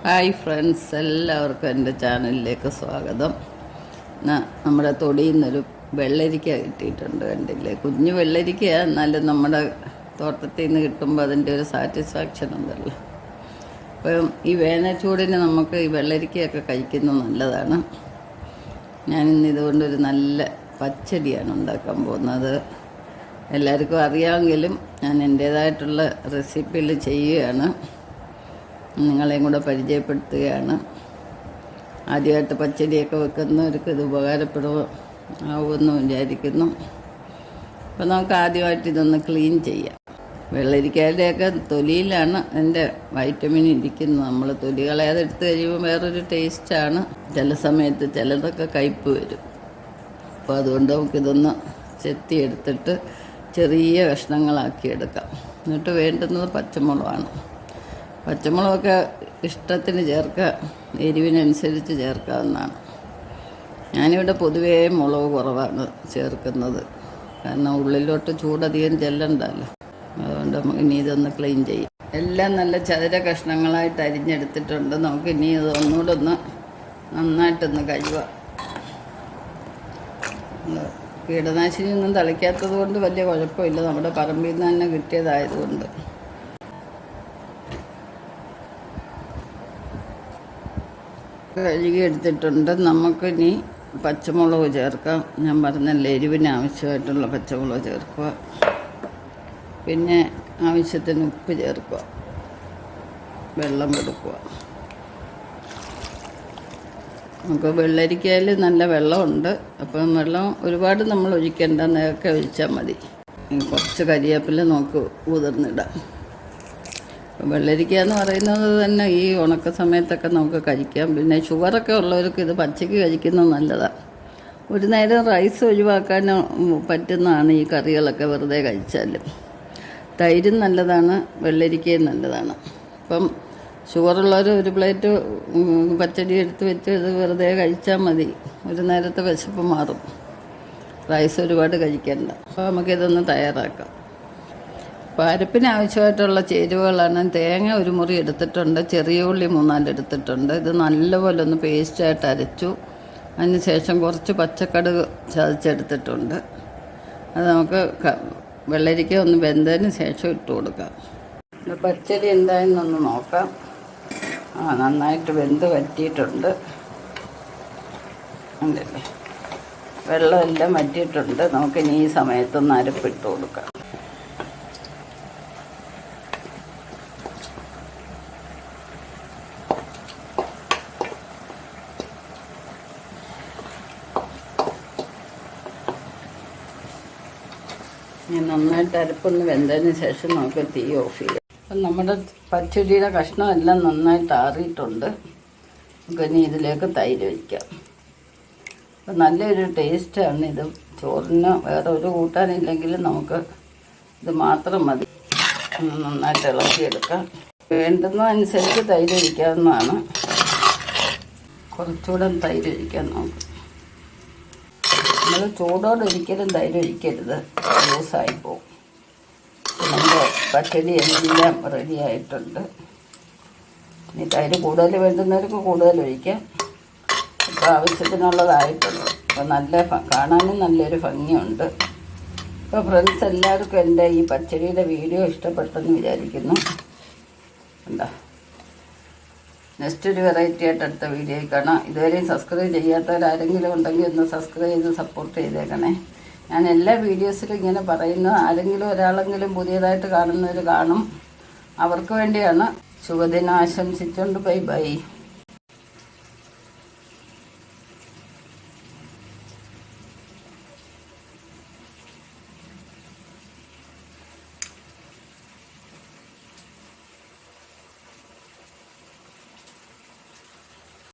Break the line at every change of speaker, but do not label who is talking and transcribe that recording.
Hi friends, എല്ലാവർക്കും എൻ്റെ ചാനലിലേക്ക് സ്വാഗതം. നമ്മുടെ തൊടിയിൽ നിന്നൊരു വെള്ളരിക്ക കിട്ടിയിട്ടുണ്ട്. കണ്ടില്ലേ, കുഞ്ഞു വെള്ളരിക്ക. എന്നാലും നമ്മുടെ തോട്ടത്തിൽ നിന്ന് കിട്ടുമ്പോൾ അതിൻ്റെ ഒരു സാറ്റിസ്ഫാക്ഷൻ ഉണ്ടല്ലോ. അപ്പം ഈ വേനൽച്ചൂടിന് നമുക്ക് ഈ വെള്ളരിക്കയൊക്കെ കഴിക്കുന്നത് നല്ലതാണ്. ഞാനിന്ന് ഇതുകൊണ്ടൊരു നല്ല പച്ചടിയാണ് ഉണ്ടാക്കാൻ പോകുന്നത്. എല്ലാവർക്കും അറിയാമെങ്കിലും ഞാൻ എൻ്റേതായിട്ടുള്ള റെസിപ്പിയിൽ ചെയ്യുകയാണ്, നിങ്ങളെയും കൂടെ പരിചയപ്പെടുത്തുകയാണ്. ആദ്യമായിട്ട് പച്ചടിയൊക്കെ വെക്കുന്നവർക്ക് ഇത് ഉപകാരപ്പെടുമെന്ന് വിചാരിക്കുന്നു. അപ്പോൾ നമുക്ക് ആദ്യമായിട്ട് ഇതൊന്ന് ക്ലീൻ ചെയ്യാം. വെള്ളരിക്കയുടെയൊക്കെ തൊലിയിലാണ് അതിൻ്റെ വൈറ്റമിൻ ഇരിക്കുന്നത്. നമ്മൾ തൊലി കളയാതെ എടുത്ത് കഴിയുമ്പോൾ വേറൊരു ടേസ്റ്റാണ്. ചില സമയത്ത് ചിലതൊക്കെ കയ്പ്പ് വരും. അപ്പോൾ അതുകൊണ്ട് നമുക്കിതൊന്ന് ചെത്തിയെടുത്തിട്ട് ചെറിയ കഷ്ണങ്ങളാക്കി എടുക്കാം. എന്നിട്ട് വേണ്ടുന്നത് പച്ചമുളകാണ്. പച്ചമുളകൊക്കെ ഇഷ്ടത്തിന് ചേർക്കുക, എരിവിനനുസരിച്ച് ചേർക്കാവുന്നതാണ്. ഞാനിവിടെ പൊതുവേ മുളക് കുറവാണ് ചേർക്കുന്നത്, കാരണം ഉള്ളിലോട്ട് ചൂടധികം ചെല്ലണ്ടല്ലോ. അതുകൊണ്ട് നമുക്ക് ഇനി ഇതൊന്ന് ക്ലീൻ ചെയ്യാം. എല്ലാം നല്ല ചതുര കഷ്ണങ്ങളായിട്ട് അരിഞ്ഞെടുത്തിട്ടുണ്ട്. നമുക്ക് ഇനി ഇത് ഒന്നുകൂടെ ഒന്ന് നന്നായിട്ടൊന്ന് കഴുകാം. കീടനാശിനി ഒന്നും തളിക്കാത്തത് കൊണ്ട് വലിയ കുഴപ്പമില്ല, നമ്മുടെ പറമ്പിൽ നിന്ന് തന്നെ കിട്ടിയതായതുകൊണ്ട്. കഴുകി എടുത്തിട്ടുണ്ട്. നമുക്കിനി പച്ചമുളക് ചേർക്കാം. ഞാൻ പറഞ്ഞല്ലേ, എരിവിന് ആവശ്യമായിട്ടുള്ള പച്ചമുളക് ചേർക്കുക. പിന്നെ ആവശ്യത്തിന് ഉപ്പ് ചേർക്കുക, വെള്ളം കൊടുക്കുക. നമുക്ക് വെള്ളരിക്കയിൽ നല്ല വെള്ളമുണ്ട്. അപ്പം വെള്ളം ഒരുപാട് നമ്മൾ ഒഴിക്കേണ്ട, നേരൊക്കെ ഒഴിച്ചാൽ മതി. കുറച്ച് കരിവേപ്പില നമുക്ക് ഉതിർന്നിടാം. വെള്ളരിക്ക എന്ന് പറയുന്നത് തന്നെ ഈ ഉണക്ക സമയത്തൊക്കെ നമുക്ക് കഴിക്കാം. പിന്നെ ഷുഗറൊക്കെ ഉള്ളവർക്ക് ഇത് പച്ചയ്ക്ക് കഴിക്കുന്നത് നല്ലതാണ്. ഒരു നേരം റൈസ് ഒഴിവാക്കാൻ പറ്റുന്നതാണ് ഈ കറികളൊക്കെ വെറുതെ കഴിച്ചാലും. തൈരും നല്ലതാണ്, വെള്ളരിക്കയും നല്ലതാണ്. ഇപ്പം ഷുഗറുള്ളവർ ഒരു പ്ലേറ്റ് പച്ചടി എടുത്ത് വെച്ച് ഇത് വെറുതെ കഴിച്ചാൽ മതി, ഒരു നേരത്തെ വിശപ്പ് മാറും. റൈസ് ഒരുപാട് കഴിക്കണ്ട. അപ്പോൾ നമുക്കിതൊന്ന് തയ്യാറാക്കാം. അരപ്പിന് ആവശ്യമായിട്ടുള്ള ചേരുവകളാണ്. തേങ്ങ ഒരു മുറി എടുത്തിട്ടുണ്ട്, ചെറിയ ഉള്ളി 3-4 എടുത്തിട്ടുണ്ട്. ഇത് നല്ലപോലെ ഒന്ന് പേസ്റ്റായിട്ട് അരച്ചു. അതിന് ശേഷം കുറച്ച് പച്ചക്കടുക് ചതച്ചെടുത്തിട്ടുണ്ട്. അത് നമുക്ക് വെള്ളരിക്ക ഒന്ന് വെന്തതിന് ശേഷം ഇട്ട് കൊടുക്കാം. പച്ചടി എന്തായെന്നൊന്ന് നോക്കാം. നന്നായിട്ട് വെന്ത് വറ്റിയിട്ടുണ്ട്. ഉണ്ടല്ലേ, വെള്ളമെല്ലാം വറ്റിയിട്ടുണ്ട്. നമുക്കിനി ഈ സമയത്തൊന്ന് അരപ്പിട്ട് കൊടുക്കാം. നന്നായിട്ട് അരപ്പൊന്ന് വെന്തതിന് ശേഷം നമുക്ക് തീ ഓഫ് ചെയ്യാം. അപ്പം നമ്മുടെ പച്ചടിയുടെ കഷ്ണമെല്ലാം നന്നായിട്ട് ആറിയിട്ടുണ്ട്. നമുക്കിനി ഇതിലേക്ക് തൈര് വയ്ക്കാം. അപ്പം നല്ലൊരു ടേസ്റ്റാണ് ഇത്. ചോറിന് വേറെ ഒരു കൂട്ടാനില്ലെങ്കിലും നമുക്ക് ഇത് മാത്രം മതി. നന്നായിട്ട് ഇളക്കിയെടുക്കാം. വേണ്ടുന്നതനുസരിച്ച് തൈര് ഒഴിക്കാവുന്നതാണ്. കുറച്ചുകൂടെ തൈര് ഒഴിക്കാം നമുക്ക്. നമ്മൾ ചൂടോടെ ഒരിക്കലും തൈര് ഒഴിക്കരുത്, ലൂസായി പോകും. നമ്മുടെ പച്ചടി എല്ലാം റെഡി ആയിട്ടുണ്ട്. ഇനി തൈര് കൂടുതൽ വേണ്ടുന്നവർക്ക് കൂടുതൽ ഒഴിക്കാം. ഇപ്പോൾ ആവശ്യത്തിനുള്ളതായിട്ടുണ്ട്. അപ്പോൾ കാണാനും നല്ലൊരു ഭംഗിയുണ്ട്. ഇപ്പോൾ ഫ്രണ്ട്സ് എല്ലാവർക്കും എൻ്റെ ഈ പച്ചടിയുടെ വീഡിയോ ഇഷ്ടപ്പെട്ടെന്ന് വിചാരിക്കുന്നു. എന്താ, നെക്സ്റ്റ് ഒരു വെറൈറ്റി ആയിട്ട് അടുത്ത വീഡിയോയിൽ കാണാം. ഇതുവരെയും സബ്സ്ക്രൈബ് ചെയ്യാത്തവരാരെങ്കിലും ഉണ്ടെങ്കിൽ ഒന്ന് സബ്സ്ക്രൈബ് ചെയ്ത് സപ്പോർട്ട് ചെയ്തേക്കണേ. ഞാൻ എല്ലാ വീഡിയോസിലും ഇങ്ങനെ പറയുന്നു, ആരെങ്കിലും ഒരാളെങ്കിലും പുതിയതായിട്ട് കാണുന്നവർ കാണും. അവർക്ക് വേണ്ടിയാണ്. ശുഭദിനം ആശംസിച്ചുകൊണ്ട് ബൈ ബൈ.